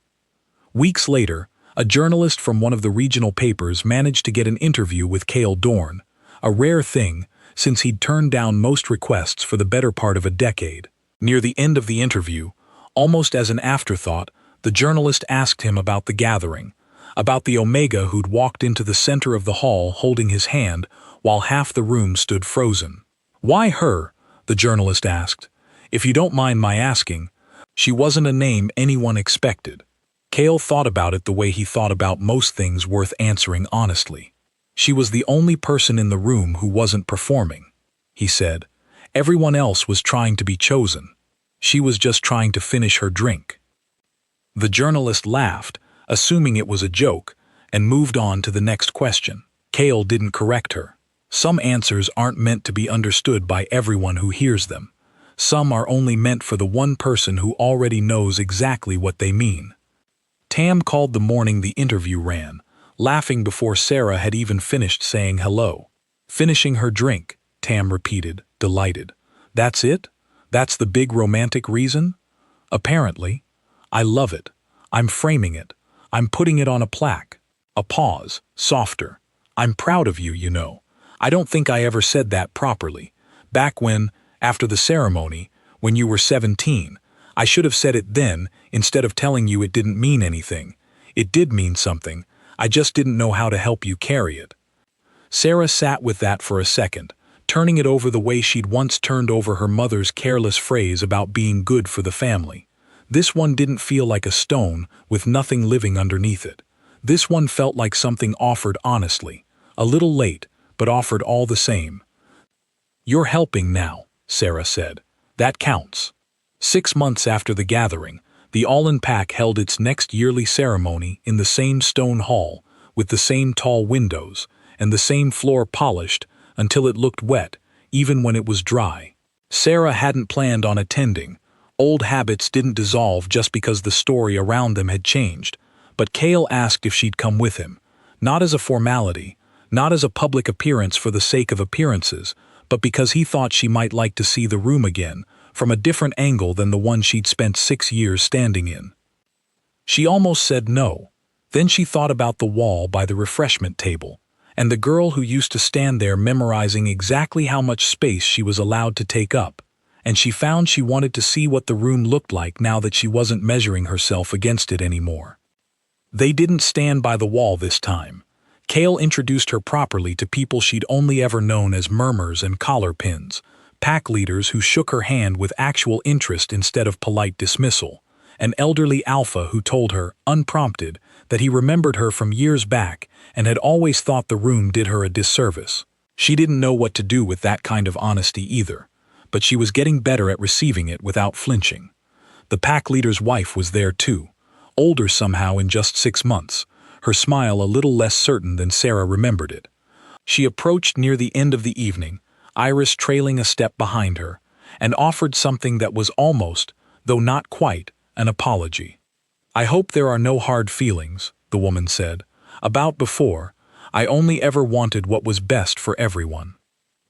Weeks later, a journalist from one of the regional papers managed to get an interview with Cale Dorn, a rare thing since he'd turned down most requests for the better part of a decade. Near the end of the interview, almost as an afterthought, the journalist asked him about the gathering, about the Omega who'd walked into the center of the hall holding his hand while half the room stood frozen. "Why her?" the journalist asked. "If you don't mind my asking." She wasn't a name anyone expected. Cale thought about it the way he thought about most things worth answering honestly. She was the only person in the room who wasn't performing, he said. Everyone else was trying to be chosen. She was just trying to finish her drink. The journalist laughed, assuming it was a joke, and moved on to the next question. Cale didn't correct her. Some answers aren't meant to be understood by everyone who hears them. Some are only meant for the one person who already knows exactly what they mean. Tam called the morning the interview ran, laughing before Sarah had even finished saying hello. Finishing her drink, Tam repeated, delighted. That's it? That's the big romantic reason? Apparently. I love it. I'm framing it. I'm putting it on a plaque. A pause, softer. I'm proud of you, you know. I don't think I ever said that properly. Back when, after the ceremony, when you were 17, I should have said it then instead of telling you it didn't mean anything. It did mean something. I just didn't know how to help you carry it. Sarah sat with that for a second, turning it over the way she'd once turned over her mother's careless phrase about being good for the family. This one didn't feel like a stone with nothing living underneath it. This one felt like something offered honestly, a little late, but offered all the same. You're helping now, Sarah said. That counts. 6 months after the gathering, the All-In Pack held its next yearly ceremony in the same stone hall, with the same tall windows, and the same floor polished until it looked wet, even when it was dry. Sarah hadn't planned on attending. Old habits didn't dissolve just because the story around them had changed, but Cale asked if she'd come with him, not as a formality, not as a public appearance for the sake of appearances, but because he thought she might like to see the room again, from a different angle than the one she'd spent 6 years standing in. She almost said no. Then she thought about the wall by the refreshment table, and the girl who used to stand there memorizing exactly how much space she was allowed to take up, and she found she wanted to see what the room looked like now that she wasn't measuring herself against it anymore. They didn't stand by the wall this time. Cale introduced her properly to people she'd only ever known as murmurs and collar pins, pack leaders who shook her hand with actual interest instead of polite dismissal, an elderly alpha who told her, unprompted, that he remembered her from years back and had always thought the room did her a disservice. She didn't know what to do with that kind of honesty either, but she was getting better at receiving it without flinching. The pack leader's wife was there too, older somehow in just 6 months, her smile a little less certain than Sarah remembered it. She approached near the end of the evening, Iris trailing a step behind her, and offered something that was almost, though not quite, an apology. I hope there are no hard feelings, the woman said. About before, I only ever wanted what was best for everyone.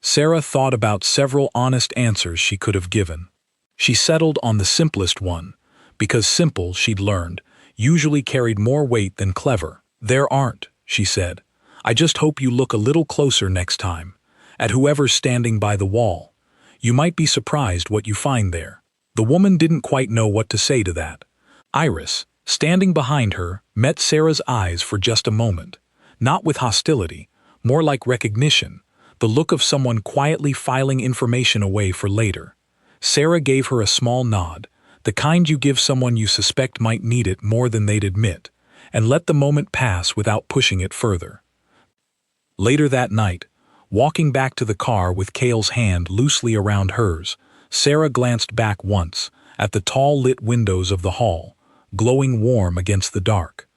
Sarah thought about several honest answers she could have given. She settled on the simplest one, because simple, she'd learned, usually carried more weight than clever. There aren't, she said. I just hope you look a little closer next time, at whoever's standing by the wall. You might be surprised what you find there. The woman didn't quite know what to say to that. Iris, standing behind her, met Sarah's eyes for just a moment, not with hostility, more like recognition, the look of someone quietly filing information away for later. Sarah gave her a small nod, the kind you give someone you suspect might need it more than they'd admit, and let the moment pass without pushing it further. Later that night, walking back to the car with Cale's hand loosely around hers, Sarah glanced back once at the tall lit windows of the hall, glowing warm against the dark.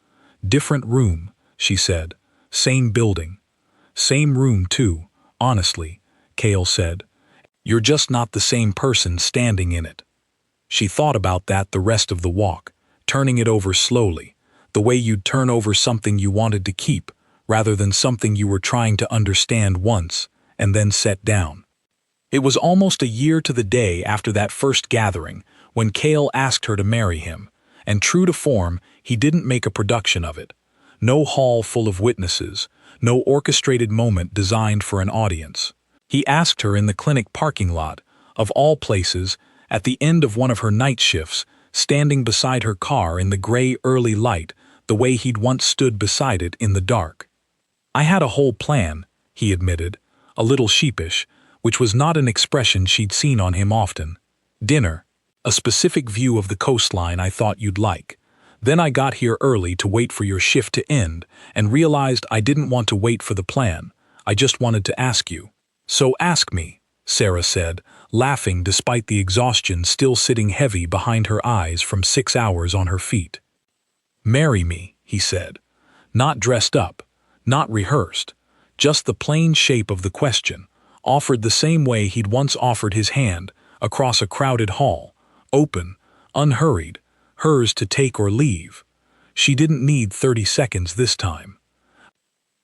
Different room, she said. Same building. Same room too, honestly, Cale said. You're just not the same person standing in it. She thought about that the rest of the walk, turning it over slowly, the way you'd turn over something you wanted to keep, rather than something you were trying to understand once, and then set down. It was almost a year to the day after that first gathering when Cale asked her to marry him, and true to form, he didn't make a production of it. No hall full of witnesses, no orchestrated moment designed for an audience. He asked her in the clinic parking lot, of all places, at the end of one of her night shifts, standing beside her car in the gray early light, the way he'd once stood beside it in the dark. I had a whole plan, he admitted, a little sheepish, which was not an expression she'd seen on him often. Dinner, a specific view of the coastline I thought you'd like. Then I got here early to wait for your shift to end and realized I didn't want to wait for the plan. I just wanted to ask you. So ask me, Sarah said, laughing despite the exhaustion still sitting heavy behind her eyes from 6 hours on her feet. Marry me, he said. Not dressed up, not rehearsed, just the plain shape of the question, offered the same way he'd once offered his hand, across a crowded hall, open, unhurried, hers to take or leave. She didn't need 30 seconds this time.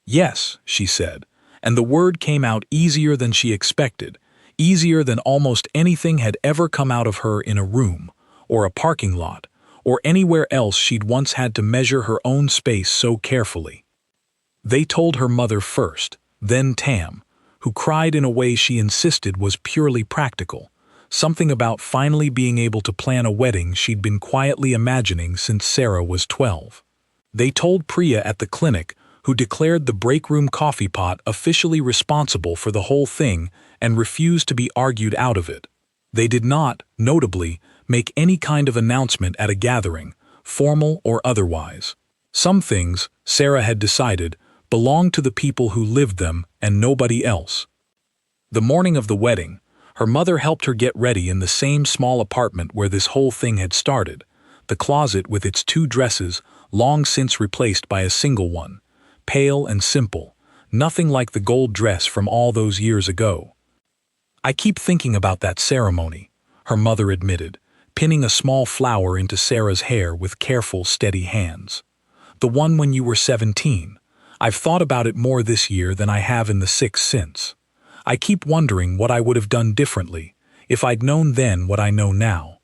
Yes, she said, and the word came out easier than she expected, easier than almost anything had ever come out of her in a room, or a parking lot, or anywhere else she'd once had to measure her own space so carefully. They told her mother first, then Tam, who cried in a way she insisted was purely practical, something about finally being able to plan a wedding she'd been quietly imagining since Sarah was 12. They told Priya at the clinic, who declared the break room coffee pot officially responsible for the whole thing and refused to be argued out of it. They did not, notably, make any kind of announcement at a gathering, formal or otherwise. Some things, Sarah had decided, belonged to the people who lived them and nobody else. The morning of the wedding, her mother helped her get ready in the same small apartment where this whole thing had started, the closet with its 2 dresses long since replaced by a single one, pale and simple, nothing like the gold dress from all those years ago. I keep thinking about that ceremony, her mother admitted, pinning a small flower into Sarah's hair with careful, steady hands. The one when you were 17. I've thought about it more this year than I have in the 6 since. I keep wondering what I would have done differently, if I'd known then what I know now.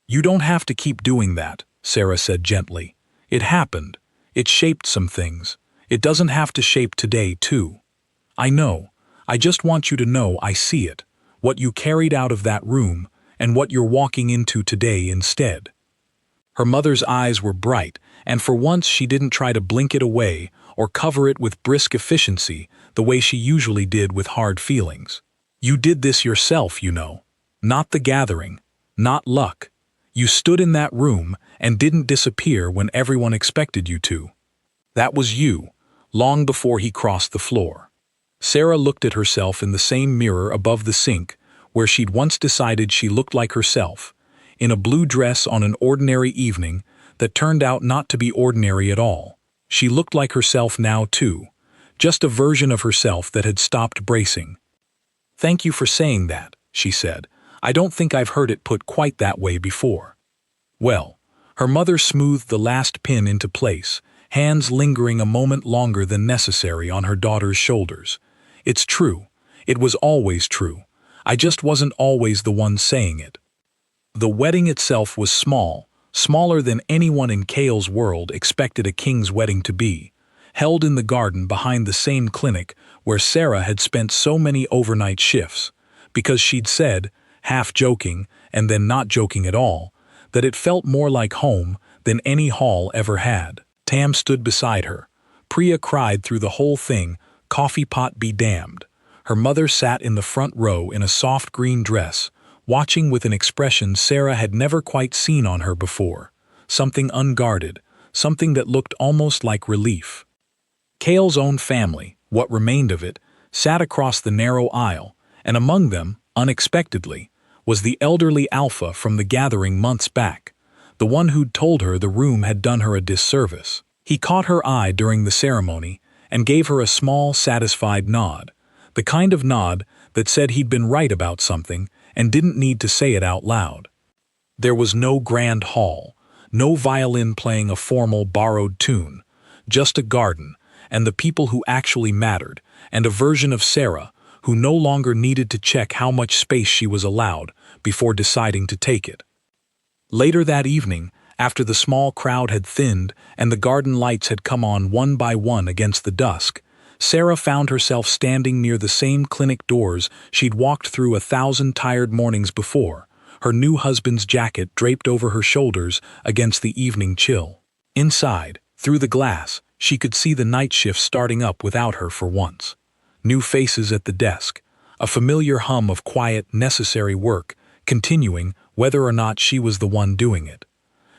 You don't have to keep doing that, Sarah said gently. It happened. It shaped some things. It doesn't have to shape today, too. I know. I just want you to know I see it, what you carried out of that room, and what you're walking into today instead. Her mother's eyes were bright, and for once she didn't try to blink it away or cover it with brisk efficiency the way she usually did with hard feelings. You did this yourself, you know. Not the gathering. Not luck. You stood in that room and didn't disappear when everyone expected you to. That was you, long before he crossed the floor. Sarah looked at herself in the same mirror above the sink where she'd once decided she looked like herself, in a blue dress on an ordinary evening that turned out not to be ordinary at all. She looked like herself now, too, just a version of herself that had stopped bracing. Thank you for saying that, she said. I don't think I've heard it put quite that way before. Well, her mother smoothed the last pin into place, hands lingering a moment longer than necessary on her daughter's shoulders. It's true. It was always true. I just wasn't always the one saying it. The wedding itself was small, smaller than anyone in Cale's world expected a king's wedding to be, held in the garden behind the same clinic where Sarah had spent so many overnight shifts, because she'd said, half joking and then not joking at all, that it felt more like home than any hall ever had. Tam stood beside her. Priya cried through the whole thing, "Coffee pot be damned." Her mother sat in the front row in a soft green dress, watching with an expression Sarah had never quite seen on her before, something unguarded, something that looked almost like relief. Cale's own family, what remained of it, sat across the narrow aisle, and among them, unexpectedly, was the elderly Alpha from the gathering months back, the one who'd told her the room had done her a disservice. He caught her eye during the ceremony and gave her a small, satisfied nod, the kind of nod that said he'd been right about something and didn't need to say it out loud. There was no grand hall, no violin playing a formal borrowed tune, just a garden, and the people who actually mattered, and a version of Sarah who no longer needed to check how much space she was allowed before deciding to take it. Later that evening, After the small crowd had thinned and the garden lights had come on one by one against the dusk, Sarah found herself standing near the same clinic doors she'd walked through 1,000 tired mornings before, her new husband's jacket draped over her shoulders against the evening chill. Inside, through the glass, she could see the night shift starting up without her for once. New faces at the desk, a familiar hum of quiet, necessary work, continuing whether or not she was the one doing it.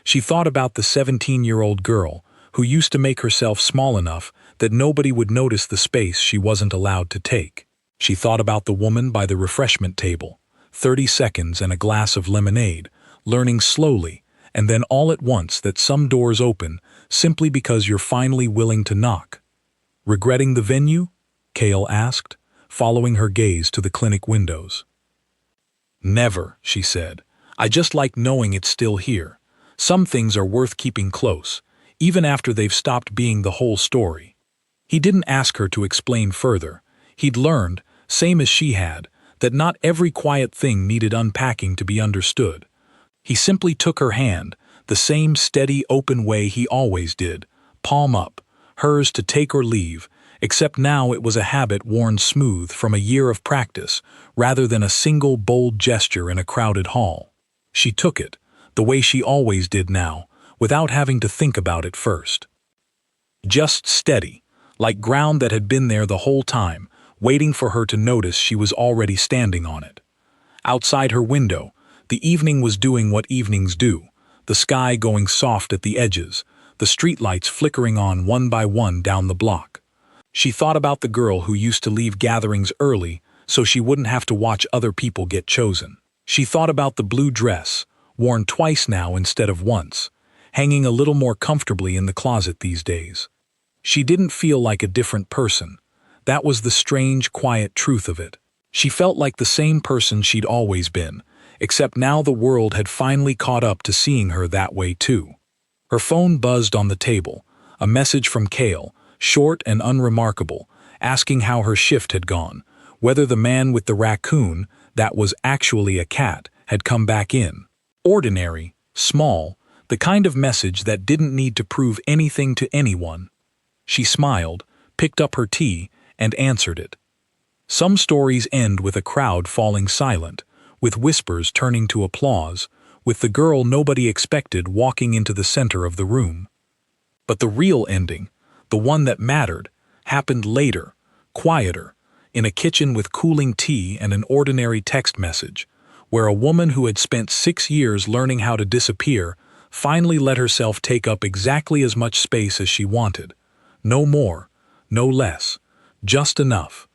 She thought about the 17-year-old girl who used to make herself small enough that nobody would notice the space she wasn't allowed to take. She thought about the woman by the refreshment table, 30 seconds and a glass of lemonade, learning slowly, and then all at once that some doors open simply because you're finally willing to knock. Regretting the venue? Cale asked, following her gaze to the clinic windows. Never, she said. I just like knowing it's still here. Some things are worth keeping close, even after they've stopped being the whole story. He didn't ask her to explain further. He'd learned, same as she had, that not every quiet thing needed unpacking to be understood. He simply took her hand, the same steady, open way he always did, palm up, hers to take or leave, except now it was a habit worn smooth from a year of practice, rather than a single bold gesture in a crowded hall. She took it, the way she always did now, without having to think about it first. Just steady, like ground that had been there the whole time, waiting for her to notice she was already standing on it. Outside her window, the evening was doing what evenings do, the sky going soft at the edges, the streetlights flickering on one by one down the block. She thought about the girl who used to leave gatherings early so she wouldn't have to watch other people get chosen. She thought about the blue dress, worn twice now instead of once, hanging a little more comfortably in the closet these days. She didn't feel like a different person. That was the strange, quiet truth of it. She felt like the same person she'd always been, except now the world had finally caught up to seeing her that way too. Her phone buzzed on the table, a message from Cale, short and unremarkable, asking how her shift had gone, whether the man with the raccoon, that was actually a cat, had come back in. Ordinary, small, the kind of message that didn't need to prove anything to anyone. She smiled, picked up her tea, and answered it. Some stories end with a crowd falling silent, with whispers turning to applause, with the girl nobody expected walking into the center of the room. But the real ending, the one that mattered, happened later, quieter, in a kitchen with cooling tea and an ordinary text message, where a woman who had spent 6 years learning how to disappear finally let herself take up exactly as much space as she wanted. No more, no less, just enough.